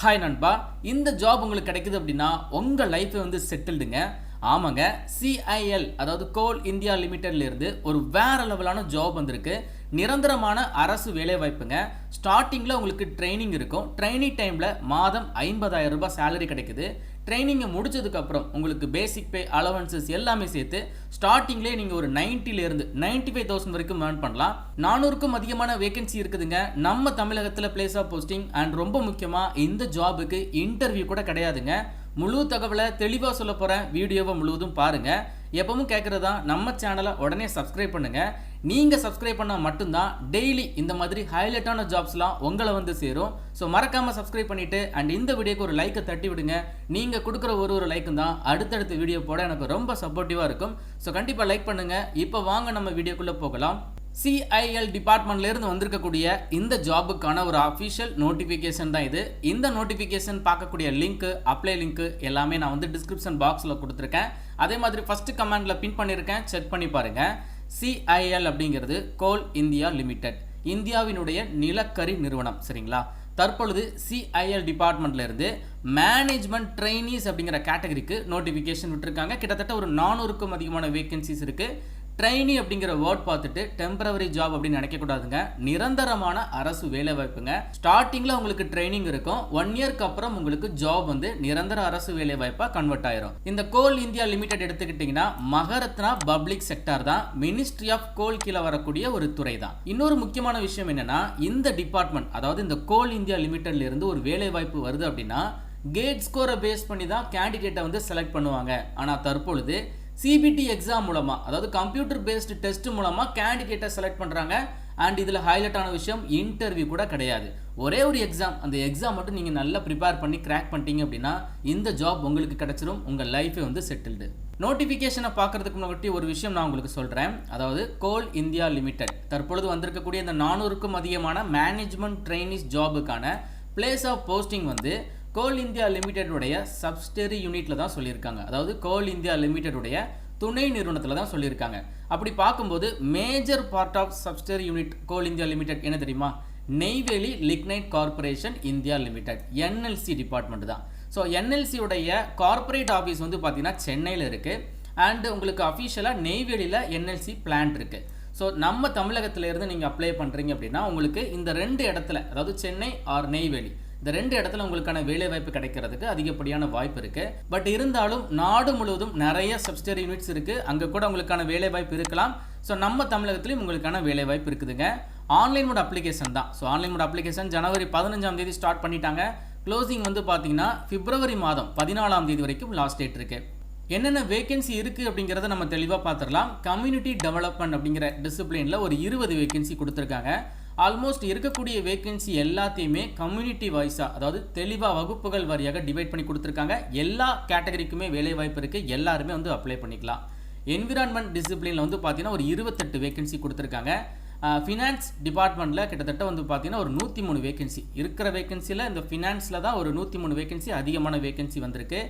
Hi நண்பா, இந்த job உங்களுக்கு கிடைக்குது அப்படின்னா உங்கள் லைஃபை வந்து செட்டில்டுங்க. ஆமாங்க, சிஐஎல் அதாவது கோல் இந்தியா லிமிடெட்ல இருந்து ஒரு வேற லெவலான ஜாப் வந்திருக்கு. நிரந்தரமான அரசு வேலைவாய்ப்புங்க. ஸ்டார்டிங்கில் உங்களுக்கு ட்ரைனிங் இருக்கும். ட்ரைனிங் டைமில் மாதம் 50,000 ரூபாய் சேலரி கிடைக்குது. ட்ரைனிங்கை முடிச்சதுக்கப்புறம் உங்களுக்கு பேசிக் பே அலவன்சஸ் எல்லாமே சேர்த்து ஸ்டார்டிங்லேயே நீங்கள் ஒரு 90,000 95,000 வரைக்கும் ஏர்ன் பண்ணலாம். 400க்கும் அதிகமான வேகன்சி இருக்குதுங்க நம்ம தமிழகத்தில் பிளேஸ் ஆஃப் போஸ்டிங். அண்ட் ரொம்ப முக்கியமாக இந்த ஜாபுக்கு இன்டர்வியூ கூட கிடையாதுங்க. முழு தகவலை தெளிவாக சொல்ல போகிறேன். வீடியோவை முழுவதும் பாருங்கள். எப்பவும் கேட்குறதா நம்ம சேனலை உடனே சப்ஸ்கிரைப் பண்ணுங்கள். நீங்கள் சப்ஸ்கிரைப் பண்ணால் மட்டும்தான் டெய்லி இந்த மாதிரி ஹைலைட்டான ஜாப்ஸ்லாம் உங்களை வந்து சேரும். ஸோ மறக்காமல் சப்ஸ்கிரைப் பண்ணிவிட்டு அண்ட் இந்த வீடியோக்கு ஒரு லைக்கை தட்டி விடுங்க. நீங்கள் கொடுக்குற ஒரு லைக்கும் தான் அடுத்தடுத்த வீடியோ போட எனக்கு ரொம்ப சப்போர்ட்டிவாக இருக்கும். ஸோ கண்டிப்பாக லைக் பண்ணுங்கள். இப்போ வாங்க நம்ம வீடியோக்குள்ளே போகலாம். சிஐஎல் டிபார்ட்மெண்ட்லேருந்து வந்திருக்கக்கூடிய இந்த ஜாபுக்கான ஒரு அஃபிஷியல் நோட்டிஃபிகேஷன் தான் இது. இந்த நோட்டிஃபிகேஷன் பார்க்கக்கூடிய லிங்க்கு, அப்ளை லிங்க்கு எல்லாமே நான் வந்து டிஸ்கிரிப்ஷன் பாக்ஸில் கொடுத்துருக்கேன். அதே மாதிரி ஃபஸ்ட்டு கமெண்டில் பின் பண்ணியிருக்கேன், செக் பண்ணி பாருங்கள். சிஐஎல் அப்படிங்கிறது கோல் இந்தியா லிமிடெட், இந்தியாவினுடைய நிலக்கரி நிறுவனம். சரிங்களா? தற்பொழுது சிஐஎல் டிபார்ட்மெண்ட்ல இருந்து மேனேஜ்மெண்ட் ட்ரைனீஸ் அப்படிங்கிற கேட்டகரிக்கு நோட்டிஃபிகேஷன் விட்டுருக்காங்க. கிட்டத்தட்ட ஒரு 400க்கும் அதிகமான வேகன்சிஸ் இருக்கு. ட்ரைனி அப்படிங்கிற வேர்ட் பார்த்துட்டு டெம்பரவரி ஜாப் அப்படின்னு நினைக்கக்கூடாதுங்க. நிரந்தரமான அரசு வேலை வாய்ப்புங்க. ஸ்டார்டிங்கில் உங்களுக்கு ட்ரைனிங் இருக்கும். 1 இயர்க்கு அப்புறம் உங்களுக்கு ஜாப் வந்து நிரந்தர அரசு வேலை வாய்ப்பாக கன்வெர்ட் ஆயிரும். இந்த கோல் இந்தியா லிமிடெட் எடுத்துக்கிட்டிங்கன்னா மகாரத்னா பப்ளிக் செக்டார் தான். மினிஸ்ட்ரி ஆஃப் கோல் கீழே வரக்கூடிய ஒரு துறை தான். இன்னொரு முக்கியமான விஷயம் என்னன்னா, இந்த டிபார்ட்மெண்ட் அதாவது இந்த கோல் இந்தியா லிமிடெட்ல இருந்து ஒரு வேலை வாய்ப்பு வருது அப்படின்னா கேட் ஸ்கோரை பேஸ் பண்ணி தான் கேண்டிடேட்டை வந்து செலக்ட் பண்ணுவாங்க. ஆனால் தற்பொழுது சிபிடி எக்ஸாம் மூலமாக, அதாவது கம்ப்யூட்டர் பேஸ்டு டெஸ்ட் மூலமாக கேண்டிடேட்டை செலக்ட் பண்ணுறாங்க. அண்ட் இதில் ஹைலைட்டான விஷயம், இன்டர்வியூ கூட கிடையாது. ஒரே ஒரு எக்ஸாம், அந்த எக்ஸாம் மட்டும் நீங்கள் நல்லா ப்ரிப்பேர் பண்ணி கிராக் பண்ணிட்டீங்க அப்படின்னா இந்த ஜாப் உங்களுக்கு கிடைச்சிரும். உங்கள் லைஃபே வந்து செட்டில்டு. நோட்டிஃபிகேஷனை பார்க்கறதுக்கு முன்னாடி ஒரு விஷயம் நான் உங்களுக்கு சொல்கிறேன். அதாவது கோல் இந்தியா லிமிடெட் தற்பொழுது வந்திருக்கக்கூடிய இந்த 400க்கும் அதிகமான மேனேஜ்மெண்ட் ட்ரைனிஸ் ஜாபுக்கான பிளேஸ் ஆஃப் போஸ்டிங் வந்து கோல் இந்தியா லிமிடெடுடைய சப்ஸ்டரி யூனிட்ல தான் சொல்லியிருக்காங்க. அதாவது கோல் இந்தியா லிமிடெடுடைய துணை நிறுவனத்தில் தான் சொல்லியிருக்காங்க. அப்படி பார்க்கும்போது major part of subsidiary unit Coal India Limited என்ன தெரியுமா? Neyveli lignite corporation India limited, NLC department தான். ஸோ என்எல்சியுடைய கார்பரேட் ஆஃபீஸ் வந்து பார்த்தீங்கன்னா சென்னையில் இருக்குது. அண்ட் உங்களுக்கு அஃபிஷியலாக நெய்வேலியில் என்எல்சி பிளான்ட் இருக்குது. ஸோ நம்ம தமிழகத்தில் இருந்து நீங்கள் அப்ளை பண்ணுறீங்க அப்படின்னா உங்களுக்கு இந்த 2 இடத்துல, அதாவது சென்னை ஆர் நெய்வேலி, இந்த 2 இடத்துல உங்களுக்கான வேலை வாய்ப்பு கிடைக்கிறதுக்கு அதிகப்படியான வாய்ப்பு இருக்கு. பட் இருந்தாலும் நாடு முழுவதும் நிறைய சப்ஸ்டரி யூனிட்ஸ் இருக்கு. அங்கே கூட உங்களுக்கான வேலை வாய்ப்பு இருக்கலாம். ஸோ நம்ம தமிழகத்திலையும் உங்களுக்கான வேலை வாய்ப்பு இருக்குதுங்க. ஆன்லைன் மோட் அப்ளிகேஷன் தான். ஸோ ஆன்லைன் மோட் அப்ளிகேஷன் ஜனவரி 15ஆம் தேதி ஸ்டார்ட் பண்ணிட்டாங்க. க்ளோசிங் வந்து பார்த்தீங்கன்னா பிப்ரவரி மாதம் 14ஆம் தேதி வரைக்கும் லாஸ்ட் டேட் இருக்கு. என்னென்ன வேகன்சி இருக்குது அப்படிங்கிறத நம்ம தெளிவாக பார்த்துடலாம். கம்யூனிட்டி டெவலப்மெண்ட் அப்படிங்கிற டிசிப்ளினில் ஒரு 20 வேகன்சி கொடுத்துருக்காங்க. ஆல்மோஸ்ட் இருக்கக்கூடிய வேகன்சி எல்லாத்தையுமே கம்யூனிட்டி வைஸாக, அதாவது தெளிவாக வகுப்புகள் வாரியாக டிவைட் பண்ணி கொடுத்துருக்காங்க. எல்லா கேட்டகரிக்குமே வேலை வாய்ப்பு இருக்குது. எல்லாருமே வந்து அப்ளை பண்ணிக்கலாம். என்விரான்மெண்ட் டிசிப்ளினில் வந்து பார்த்தீங்கன்னா ஒரு 28 வேகன்சி கொடுத்துருக்காங்க. ஃபினான்ஸ் டிபார்ட்மெண்ட்டில் கிட்டத்தட்ட வந்து பார்த்தீங்கன்னா ஒரு 103 வேகன்சி இருக்கிற வேகன்சியில் இந்த ஃபினான்ஸில் தான் ஒரு 103 வேகன்சி அதிகமான வேகன்சி வந்திருக்கு.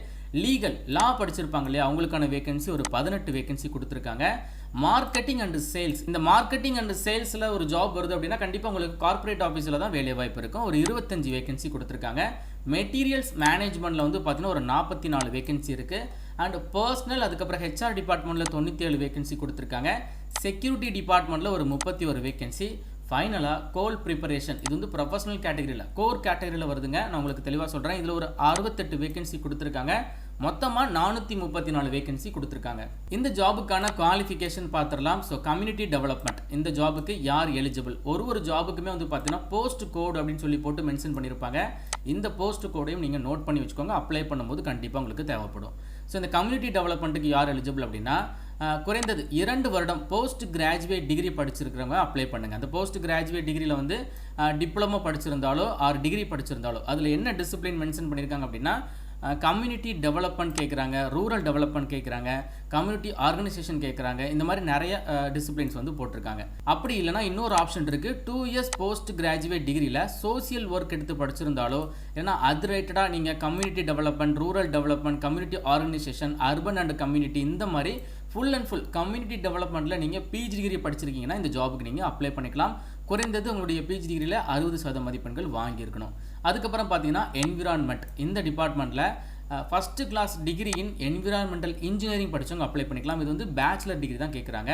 லீகல் லா படிச்சிருப்பாங்க இல்லையா, அவங்களுக்கான வேகன்சி ஒரு 18 வேகன்சி கொடுத்துருக்காங்க. மார்க்கெட்டிங் அண்ட் சேல்ஸ், இந்த மார்க்கெட்டிங் அண்ட் சேல்ஸில் ஒரு ஜாப் வருது அப்படின்னா கண்டிப்பாக உங்களுக்கு கார்பரேட் ஆஃபீஸில் தான் வேலை வாய்ப்பு இருக்கும். ஒரு 25 வேகன்சி கொடுத்துருக்காங்க. மெட்டீரியல்ஸ் மேனேஜ்மெண்ட்டில் வந்து பார்த்தீங்கன்னா ஒரு 44 வேகன்சி இருக்குது. அண்ட் பர்சனல், அதுக்கப்புறம் ஹெச்ஆர் டிபார்ட்மெண்ட்டில் 97 வேகன்சி கொடுத்துருக்காங்க. செக்யூரிட்டி டிபார்ட்மெண்ட்டில் ஒரு 31 வேகன்சி. ஃபைனலாக கோல் ப்ரிப்பரேஷன், இது வந்து ப்ரொஃபஷனல் கேட்டகரியில் கோர் கேட்டகரியில் வருதுங்க. நான் உங்களுக்கு தெளிவாக சொல்கிறேன். இதில் ஒரு 68 வேகன்சி கொடுத்துருக்காங்க. மொத்தமாக 434 வேகன்சி கொடுத்துருக்காங்க. இந்த ஜாபுக்கான குவாலிஃபிகேஷன் பார்த்துடலாம். ஸோ கம்யூனிட்டி டெவலப்மெண்ட், இந்த ஜாபுக்கு யார் எலிஜிபிள்? ஒரு ஜாபுக்குமே வந்து பார்த்தீங்கன்னா போஸ்ட் கோட் அப்படின்னு சொல்லி போட்டு மென்ஷன் பண்ணியிருப்பாங்க. இந்த போஸ்ட் கோடையும் நீங்கள் நோட் பண்ணி வச்சுக்கோங்க. அப்ளை பண்ணும்போது கண்டிப்பாக உங்களுக்கு தேவைப்படும். ஸோ இந்த கம்யூனிட்டி டெவலப்மெண்ட்டுக்கு யார் எலிஜிபிள் அப்படின்னா குறைந்தது 2 வருடம் போஸ்ட் கிராஜுவேட் டிகிரி படிச்சிருக்கிறவங்க அப்ளை பண்ணுங்கள். அந்த போஸ்ட் கிராஜுவேட் டிகிரியில் வந்து டிப்ளமோ படிச்சிருந்தாலோ ஆர் டிகிரி படிச்சிருந்தாலோ அதில் என்ன டிசிப்ளின் மென்ஷன் பண்ணியிருக்காங்க அப்படின்னா கம்யூனிட்டி டெவலப்மெண்ட் கேட்குறாங்க, ரூரல் டெவலப்மெண்ட் கேட்குறாங்க, கம்யூனிட்டி ஆர்கனைசேஷன் கேட்குறாங்க. இந்த மாதிரி நிறைய டிசிப்ளின்ஸ் வந்து போட்டிருக்காங்க. அப்படி இல்லைனா இன்னொரு ஆப்ஷன் இருக்குது. 2 இயர்ஸ் போஸ்ட் கிராஜுவேட் டிகிரியில் சோசியல் ஒர்க் எடுத்து படிச்சிருந்தாலோ, ஏன்னா அது ரிலேட்டடாக நீங்கள் community development, rural development, community organisation, urban and community, இந்த மாதிரி ஃபுல் அண்ட் ஃபுல் கம்யூனிட்டி டெவலப்மெண்ட்டில் நீங்கள் பிஜி டிகிரி படிச்சிருக்கீங்கன்னா இந்த ஜாபுக்கு நீங்கள் அப்ளை பண்ணிக்கலாம். குறைந்தது உங்களுடைய பிஜி டிகிரியில் 60% மதிப்பெண்கள் வாங்கியிருக்கணும். அதுக்கப்புறம் பார்த்தீங்கன்னா என்விரான்மெண்ட், இந்த டிபார்ட்மெண்ட்டில் first class degree in environmental engineering படித்தவங்க அப்ளை பண்ணிக்கலாம். இது வந்து பேச்சுலர் டிகிரி தான் கேட்குறாங்க.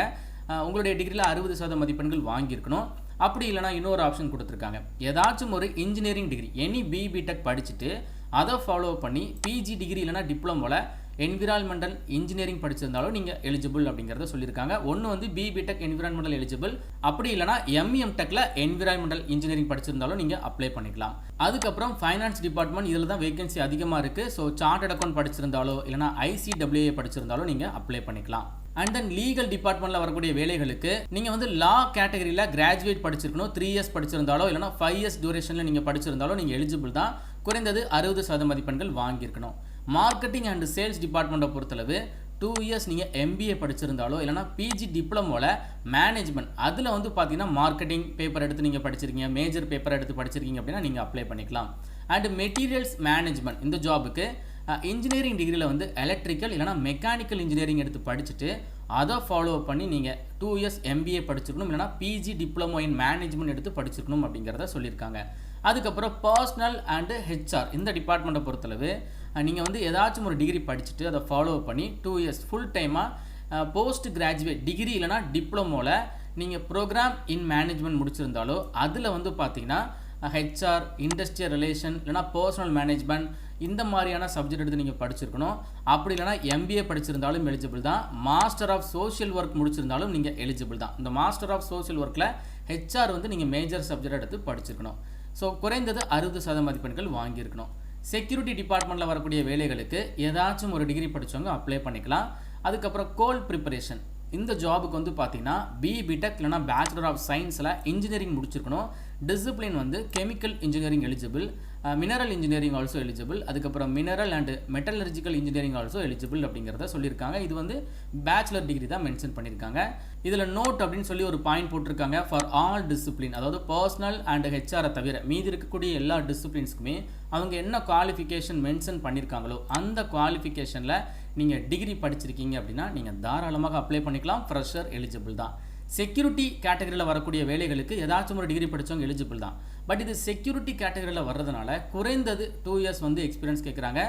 உங்களுடைய டிகிரியில் 60% மதிப்பெண்கள் வாங்கியிருக்கணும். அப்படி இல்லைனா இன்னொரு ஆப்ஷன் கொடுத்துருக்காங்க, ஏதாச்சும் ஒரு இன்ஜினியரிங் டிகிரி எனி பிடெக் படிச்சுட்டு அதை ஃபாலோ பண்ணி பிஜி டிகிரி இல்லைனா டிப்ளமோவில் என்விரான்மெண்டல் இன்ஜினியரிங் படிச்சிருந்தாலும் நீங்கள் எலிஜிபிள் அப்படிங்கிறத சொல்லியிருக்காங்க. ஒன்று வந்து பிடெக் என்விரான்மெண்டல் எலிஜிபிள், அப்படி இல்லைனா எம்இஎம்டெக்கில் என்விரான்மெண்டல் இன்ஜினியரிங் படிச்சிருந்தாலும் நீங்கள் அப்ளை பண்ணிக்கலாம். அதுக்கப்புறம் ஃபைனான்ஸ் டிபார்ட்மெண்ட், இதில் தான் வேகன்சி அதிகமாக இருக்குது. ஸோ சார்ட்டட் அக்கௌண்ட் படிச்சிருந்தாலோ இல்லைனா ICAA படிச்சிருந்தாலும் நீங்கள் அப்ளை பண்ணிக்கலாம். அண்ட் தென் லீகல் டிபார்ட்மெண்ட்டில் வரக்கூடிய வேலைகளுக்கு நீங்கள் வந்து லா கேட்டகரியில் கிராஜுவேட் படிச்சிருக்கணும். 3 இயர்ஸ் படிச்சிருந்தாலோ இல்லைனா 5 இயர்ஸ் டியூரேஷனில் நீங்கள் படிச்சிருந்தாலும் நீங்கள் எலிஜிபிள் தான். குறைந்தது 60% மதிப்பெண்கள் வாங்கியிருக்கணும். மார்க்கெட்டிங் அண்ட் சேல்ஸ் டிபார்ட்மெண்ட்டை பொறுத்தளவு 2 இயர்ஸ் நீங்கள் MBA படிச்சிருந்தாலோ இல்லைனா பிஜி டிப்ளமோவில் மேனேஜ்மெண்ட், அதில் வந்து பார்த்தீங்கன்னா மார்க்கெட்டிங் பேப்பர் எடுத்து நீங்கள் படிச்சிருக்கீங்க, மேஜர் பேப்பர் எடுத்து படிச்சிருக்கீங்க அப்படின்னா நீங்கள் அப்ளை பண்ணிக்கலாம். அண்ட் மெட்டீரியல்ஸ் மேனேஜ்மெண்ட், இந்த ஜாபுக்கு இன்ஜினியரிங் டிகிரியில் வந்து எலக்ட்ரிக்கல் இல்லைனா மெக்கானிக்கல் இன்ஜினியரிங் எடுத்து படிச்சுட்டு அதை ஃபாலோ பண்ணி நீங்கள் 2 இயர்ஸ் MBA படிச்சிருக்கணும், இல்லைனா பிஜி டிப்ளமோ இன் மேனேஜ்மெண்ட் எடுத்து படிச்சிருக்கணும் அப்படிங்கிறத சொல்லியிருக்காங்க. அதுக்கப்புறம் பர்சனல் அண்டு HR, இந்த டிபார்ட்மெண்ட்டை பொறுத்தளவு நீங்கள் வந்து ஏதாச்சும் ஒரு டிகிரி படிச்சுட்டு அதை ஃபாலோ பண்ணி 2 இயர்ஸ் ஃபுல் டைமாக போஸ்ட் கிராஜுவேட் டிகிரி இல்லைனா டிப்ளமோவில் நீங்கள் ப்ரோக்ராம் இன் மேனேஜ்மெண்ட் முடிச்சிருந்தாலோ அதில் வந்து பார்த்தீங்கன்னா HR, இண்டஸ்ட்ரியல் ரிலேஷன் இல்லைனா பர்சனல் மேனேஜ்மெண்ட் இந்த மாதிரியான சப்ஜெக்ட் எடுத்து நீங்கள் படிச்சிருக்கணும். அப்படி இல்லைனா MBA படிச்சிருந்தாலும் எலிஜிபிள் தான். மாஸ்டர் ஆஃப் சோஷியல் ஒர்க் முடிச்சிருந்தாலும் நீங்கள் எலிஜிபிள் தான். இந்த மாஸ்டர் ஆஃப் சோஷியல் ஒர்க்கில் HR வந்து நீங்கள் மேஜர் சப்ஜெக்ட் எடுத்து படிச்சிருக்கணும். ஸோ குறைந்தது 60% மதிப்பெண்கள் வாங்கியிருக்கணும். செக்யூரிட்டி டிபார்ட்மெண்ட்டில் வரக்கூடிய வேலைகளுக்கு ஏதாச்சும் ஒரு டிகிரி படித்தவங்க அப்ளை பண்ணிக்கலாம். அதுக்கப்புறம் கோல் ப்ரிப்பரேஷன், இந்த ஜாபுக்கு வந்து பார்த்தீங்கன்னா பிடெக் இல்லைனா பேச்சுலர் ஆஃப் சயின்ஸில் இன்ஜினியரிங் முடிச்சிருக்கணும். டிசிப்ளின் வந்து chemical engineering eligible, mineral engineering also eligible, அதுக்கப்புறம் mineral and metallurgical engineering also eligible அப்படிங்கிறத சொல்லியிருக்காங்க. இது வந்து பேச்சுலர் டிகிரி தான் மென்ஷன் பண்ணியிருக்காங்க. இதில் நோட் அப்படின்னு சொல்லி ஒரு பாயிண்ட் போட்டிருக்காங்க, ஃபார் ஆல் டிசிப்ளின், அதாவது பர்சனல் அண்ட் HR தவிர மீதி இருக்கக்கூடிய எல்லா டிசிப்ளின்ஸ்க்குமே அவங்க என்ன குவாலிஃபிகேஷன் மென்ஷன் பண்ணியிருக்காங்களோ அந்த குவாலிஃபிகேஷனில் நீங்கள் டிகிரி படிச்சிருக்கீங்க அப்படின்னா நீங்கள் தாராளமாக அப்ளை பண்ணிக்கலாம். ஃப்ரெஷர் எலிஜிபிள் தான். செக்யூரிட்டி கேட்டகரியில் வரக்கூடிய வேலைகளுக்கு ஏதாச்சும் ஒரு டிகிரி படித்தவங்க எலிஜிபிள் தான். பட் இது செக்யூரிட்டி கேட்டகரியில் வர்றதுனால குறைந்தது 2 இயர்ஸ் வந்து எக்ஸ்பீரியன்ஸ் கேட்குறாங்க.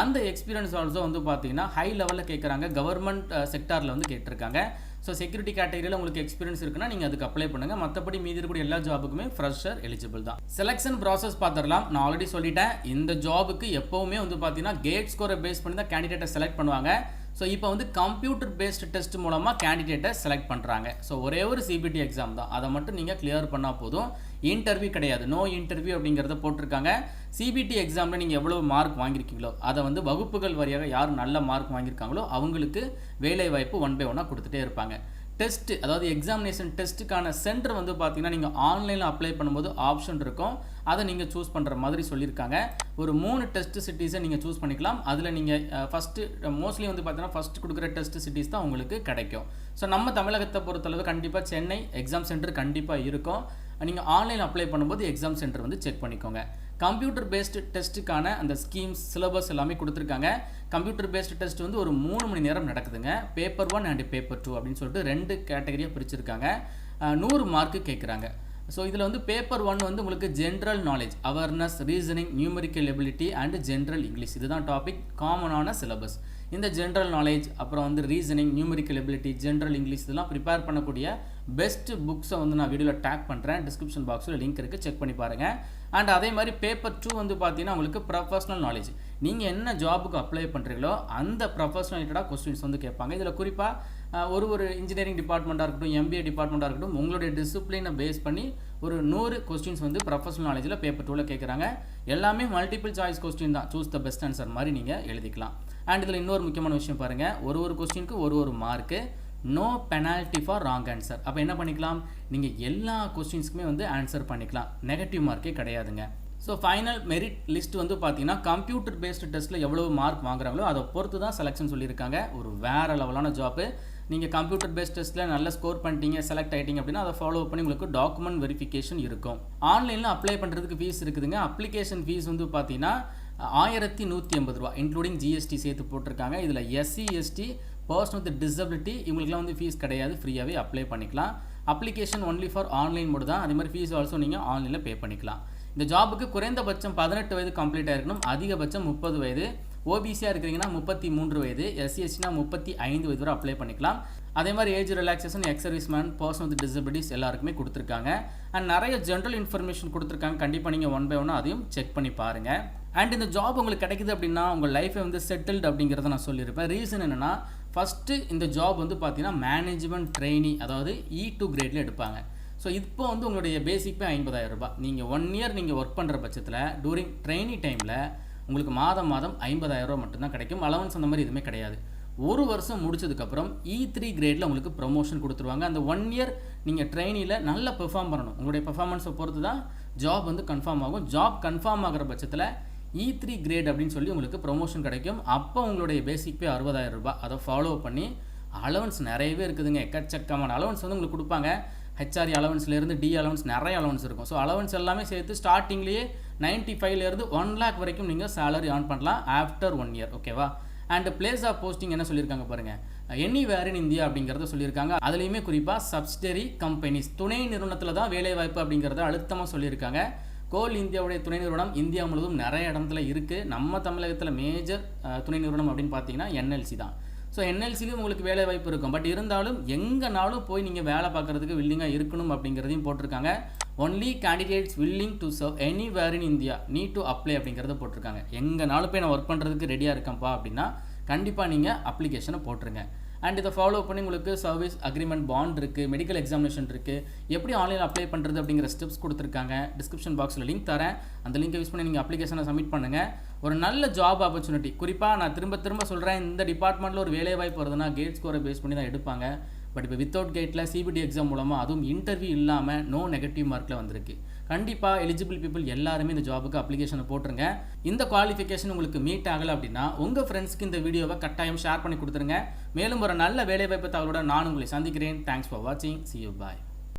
அந்த எக்ஸ்பீரியன்ஸ் ஆல்சோ வந்து பார்த்தீங்கன்னா ஹை லெவலில் கேட்குறாங்க, கவர்மெண்ட் செக்டாரில் வந்து கேட்டிருக்காங்க. ஸோ செக்யூரிட்டி கேட்டகரியில் உங்களுக்கு எக்ஸ்பீரியன்ஸ் இருக்குன்னா நீங்கள் அதுக்கு அப்ளை பண்ணுங்கள். மற்றபடி மீதி இருக்கக்கூடிய எல்லா ஜாபுக்குமே ஃப்ரெஷர் எலிஜிபிள் தான். செலெக்ஷன் ப்ராசஸ் பார்த்துடலாம். நான் ஆல்ரெடி சொல்லிட்டேன், இந்த ஜாபுக்கு எப்போவுமே வந்து பார்த்தீங்கன்னா கேட் ஸ்கோரை பேஸ் பண்ணி தான் கேண்டிடேட்டை செலக்ட் பண்ணுவாங்க. ஸோ இப்போ வந்து கம்ப்யூட்டர் பேஸ்டு டெஸ்ட் மூலமாக கேண்டிடேட்டை செலக்ட் பண்ணுறாங்க. ஸோ ஒரே ஒரு CBT எக்ஸாம் தான், அதை மட்டும் நீங்கள் கிளியர் பண்ணால் போதும். இன்டர்வியூ கிடையாது, நோ இன்டர்வியூ அப்படிங்கிறத போட்டிருக்காங்க. CBT எக்ஸாமில் நீங்கள் எவ்வளோ மார்க் வாங்கியிருக்கீங்களோ அதை வந்து வகுப்புகள் வழியாக யார் நல்ல மார்க் வாங்கியிருக்காங்களோ அவங்களுக்கு வேலை வாய்ப்பு 1 by 1 கொடுத்துட்டே இருப்பாங்க. டெஸ்ட்டு, அதாவது எக்ஸாமினேஷன் டெஸ்ட்டுக்கான சென்டர் வந்து பார்த்தீங்கன்னா நீங்கள் ஆன்லைனில் அப்ளை பண்ணும்போது ஆப்ஷன் இருக்கும், அதை நீங்கள் சூஸ் பண்ணுற மாதிரி சொல்லியிருக்காங்க. ஒரு 3 டெஸ்ட் சிட்டிஸை நீங்கள் சூஸ் பண்ணிக்கலாம். அதில் நீங்கள் ஃபஸ்ட்டு மோஸ்ட்லி வந்து பார்த்தீங்கன்னா ஃபஸ்ட்டு கொடுக்குற டெஸ்ட் சிட்டிஸ் தான் உங்களுக்கு கிடைக்கும். ஸோ நம்ம தமிழகத்தை பொறுத்தளவு கண்டிப்பாக சென்னை எக்ஸாம் சென்டர் கண்டிப்பாக இருக்கும். நீங்கள் ஆன்லைன் அப்ளை பண்ணும்போது எக்ஸாம் சென்டர் வந்து செக் பண்ணிக்கோங்க. கம்ப்யூட்டர் பேஸ்டு டெஸ்ட்டுக்கான அந்த ஸ்கீம்ஸ் சிலபஸ் எல்லாமே கொடுத்துருக்காங்க. கம்ப்யூட்டர் பேஸ்டு டெஸ்ட் வந்து ஒரு 3 மணி நேரம் நடக்குதுங்க. பேப்பர் 1 அண்ட் பேப்பர் 2 அப்படின்னு சொல்லிட்டு 2 கேட்டகரியாக பிரிச்சிருக்காங்க. 100 மார்க்கு கேட்குறாங்க. ஸோ இதில் வந்து பேப்பர் 1 வந்து உங்களுக்கு general knowledge, awareness, reasoning, numerical ability and general English, இதுதான் டாபிக், காமனான சிலபஸ். இந்த ஜென்ரல் நாலேஜ், அப்புறம் வந்து reasoning, numerical ability, general English இதெல்லாம் ப்ரிப்பேர் பண்ணக்கூடிய பெஸ்ட் புக்ஸை வந்து நான் வீடியோவில் டேக் பண்ணுறேன். டிஸ்கிரிப்ஷன் பாக்ஸில் லிங்க் இருக்குது, செக் பண்ணி பாருங்கள். அண்ட் அதே மாதிரி பேப்பர் 2 வந்து பார்த்தீங்கன்னா உங்களுக்கு ப்ரொஃபஷனல் நாலேஜ், நீங்கள் என்ன ஜாபுக்கு அப்ளை பண்ணுறீங்களோ அந்த ப்ரொஃபஷனல் ரிலேட்டடாக கொஸ்டின்ஸ் வந்து கேட்பாங்க. இதில் குறிப்பாக ஒரு இன்ஜினியரிங் டிபார்ட்மெண்ட்டாக இருக்கட்டும், MBA டிபார்ட்மெண்ட்டாக இருக்கட்டும், உங்களுடைய டிசிப்ளினை பேஸ் பண்ணி ஒரு 100 கொஸ்டின்ஸ் வந்து ப்ரொஃபஷனல் நாலேஜில் பேப்பர் 2ல் கேட்குறாங்க. எல்லாமே மல்டிபிள் சாய்ஸ் கொஸ்டின் தான், சூஸ் த பெஸ்ட் ஆன்சர் மாதிரி நீங்கள் எழுதிக்கலாம். அண்ட் இதில் இன்னொரு முக்கியமான விஷயம் பாருங்கள், ஒரு கொஸ்டினுக்கு ஒரு mark, no penalty for wrong answer. அப்போ என்ன பண்ணிக்கலாம், நீங்கள் எல்லா கொஸ்டின்ஸ்க்குமே வந்து ஆன்சர் பண்ணிக்கலாம், நெகட்டிவ் மார்க்கே கிடையாதுங்க. ஸோ ஃபைனல் மெரிட் லிஸ்ட் வந்து பார்த்தீங்கன்னா கம்ப்யூட்டர் பேஸ்டு டெஸ்ட்டில் எவ்வளோ மார்க் வாங்குறாங்களோ அதை பொறுத்து தான் செலெக்ஷன் சொல்லியிருக்காங்க. ஒரு வேறு லெவலான ஜாப்பு. நீங்கள் கம்ப்யூட்டர் பேஸ்ட் டெஸ்ட்டில் நல்ல ஸ்கோர் பண்ணிட்டீங்க, செலக்ட் ஆகிட்டீங்க அப்படின்னா அதை ஃபாலோ பண்ணி உங்களுக்கு டாக்குமெண்ட் வெரிஃபிகேஷன் இருக்கும். ஆன்லைனில் அப்ளை பண்ணுறதுக்கு ஃபீஸ் இருக்குதுங்க. அப்ளிகேஷன் ஃபீஸ் வந்து பார்த்தீங்கன்னா 1150 ரூபா இன்க்ளூடிங் GST சேர்த்து போட்டிருக்காங்க. இதில் SC ST person with disability இவங்களுக்குலாம் வந்து ஃபீஸ் கிடையாது, ஃப்ரீயாகவே அப்ளை பண்ணிக்கலாம். Application only for online mode தான். அதே மாதிரி ஃபீஸ் ஆல்சோ நீங்கள் ஆன்லைனில் பே பண்ணிக்கலாம். இந்த ஜாபுக்கு குறைந்தபட்சம் 18 வயது கம்ப்ளீட் ஆயிருக்கணும், அதிகபட்சம் 30 வயது. ஓபிசியாக இருக்கிறீங்கன்னா 33 வயது, எஸ்சிஎஸ்டினா 35 வயது வரை அப்ளை பண்ணிக்கலாம். அதே மாதிரி age relaxation, X serviceman, person with disabilities எல்லாருக்குமே கொடுத்துருக்காங்க. அண்ட் நிறைய ஜென்ரல் இன்ஃபர்மேஷன் கொடுத்துருக்காங்க. கண்டிப்பாக நீங்கள் ஒன் பை ஒன்னாக அதையும் செக் பண்ணி பாருங்கள். அண்ட் இந்த ஜாப் உங்களுக்கு கிடைக்குது அப்படின்னா உங்கள் லைஃபை வந்து செட்டில்டு அப்படிங்கிறத நான் சொல்லியிருப்பேன். ரீசன் என்னென்னா, ஃபஸ்ட்டு இந்த ஜாப் வந்து பார்த்தீங்கன்னா மேனேஜ்மெண்ட் ட்ரெயினி, அதாவது E2 கிரேடில் எடுப்பாங்க. ஸோ இப்போ வந்து உங்களுடைய பேசிக் பே 50,000 ரூபாய். நீங்கள் 1 இயர் நீங்கள் ஒர்க் பண்ணுற பட்சத்தில் டூரிங் ட்ரெயினி டைமில் உங்களுக்கு மாதம் 50,000 ரூபா மட்டும்தான் கிடைக்கும். அலவன்ஸ் அந்த மாதிரி எதுவுமே கிடையாது. ஒரு வருஷம் முடிச்சதுக்கப்புறம் E3 கிரேடில் உங்களுக்கு ப்ரொமோஷன் கொடுத்துருவாங்க. அந்த 1 இயர் நீங்கள் ட்ரெயினியில் நல்லா பெர்ஃபார்ம் பண்ணணும். உங்களுடைய பெர்ஃபார்மன்ஸை பொறுத்து தான் ஜாப் வந்து கன்ஃபார்ம் ஆகும். ஜாப் கன்ஃபார்ம் ஆகிற பட்சத்தில் E3 கிரேட் அப்படின்னு சொல்லி உங்களுக்கு ப்ரொமோஷன் கிடைக்கும். அப்போ உங்களுடைய பேசிக் பே 60,000 ரூபாய். அதை ஃபாலோ பண்ணி அலவன்ஸ் நிறையவே இருக்குதுங்க. எக்கச்சக்கமான அலவன்ஸ் வந்து உங்களுக்கு கொடுப்பாங்க. ஹெச்ஆர்இ அலவன்ஸ்லேருந்து டி அலவன்ஸ் நிறைய அலவன்ஸ் இருக்கும். ஸோ அலவன்ஸ் எல்லாமே சேர்த்து ஸ்டார்டிங்லேயே 95,000 1 lakh வரைக்கும் நீங்கள் சேலரி ஏர்ன் பண்ணலாம் ஆஃப்டர் 1 இயர். ஓகேவா? அண்ட் பிளேஸ் ஆஃப் போஸ்டிங் என்ன சொல்லியிருக்காங்க பாருங்கள், எனிவேர் இன் இந்தியா அப்படிங்கிறத சொல்லியிருக்காங்க. அதுலேயுமே குறிப்பாக சப்சிடரி கம்பெனிஸ், துணை நிறுவனத்தில் தான் வேலைவாய்ப்பு அப்படிங்கிறத அழுத்தமாக சொல்லியிருக்காங்க. கோல் இந்தியாவுடைய துணை நிறுவனம் இந்தியா முழுவதும் நிறைய இடத்துல இருக்குது. நம்ம தமிழகத்தில் மேஜர் துணை நிறுவனம் அப்படின்னு பார்த்தீங்கன்னா NLC தான். ஸோ NLCலையும் உங்களுக்கு வேலை வாய்ப்பு இருக்கும். பட் இருந்தாலும் எங்கேனாலும் போய் நீங்கள் வேலை பார்க்குறதுக்கு வில்லிங்காக இருக்கணும் அப்படிங்கிறதையும் போட்டிருக்காங்க. Only candidates willing to serve anywhere in India need to apply அப்படிங்கிறத போட்டிருக்காங்க. எங்கேனாலும் போய் நான் ஒர்க் பண்ணுறதுக்கு ரெடியாக இருக்கேன்ப்பா அப்படின்னா கண்டிப்பாக நீங்கள் அப்ளிகேஷனை போட்டுருங்க. அண்ட் இதை ஃபாலோ பண்ணி உங்களுக்கு சர்வீஸ் அக்ரிமெண்ட் பாண்ட் இருக்குது, மெடிக்கல் எக்ஸாமினேஷன் இருக்குது, எப்படி ஆன்லைனில் அப்ளை பண்ணுறது அப்படிங்கிற ஸ்டெப்ஸ் கொடுத்துருக்காங்க. டிஸ்கிரிப்ஷன் பாக்ஸில் லிங்க் தரேன். அந்த லிங்கை யூஸ் பண்ணி நீங்கள் அப்ளிகேஷனை சப்மிட் பண்ணுங்கள். ஒரு நல்ல ஜாப் ஆப்பர்ச்சுனிட்டி. குறிப்பாக நான் திரும்ப சொல்கிறேன், இந்த டிபார்ட்மெண்ட்டில் ஒரு வேலை வாய்ப்பு வருதுன்னா கேட் ஸ்கோரை பேஸ் பண்ணி தான் எடுப்பாங்க. பட் இப்போ வித்தவுட் கேட்டில் CBT எக்ஸாம் மூலமாக, அதுவும் இன்டர்வியூ இல்லாமல் நோ நெகட்டிவ் மார்க்கில் வந்திருக்கு. கண்டிப்பாக எலிஜிபிள் பீப்புள் எல்லாருமே இந்த ஜாபுக்கு அப்ளிகேஷனை போட்டுருங்க. இந்த குவாலிஃபிகேஷன் உங்களுக்கு மீட் ஆகலை அப்படின்னா உங்கள் ஃப்ரெண்ட்ஸ்க்கு இந்த வீடியோவை கட்டாயம் ஷேர் பண்ணி கொடுத்துருங்க. மேலும் ஒரு நல்ல வேலைவாய்ப்பு தகவலோட நான் உங்களை சந்திக்கிறேன். தேங்க்ஸ் ஃபார் வாட்சிங். See you. Bye.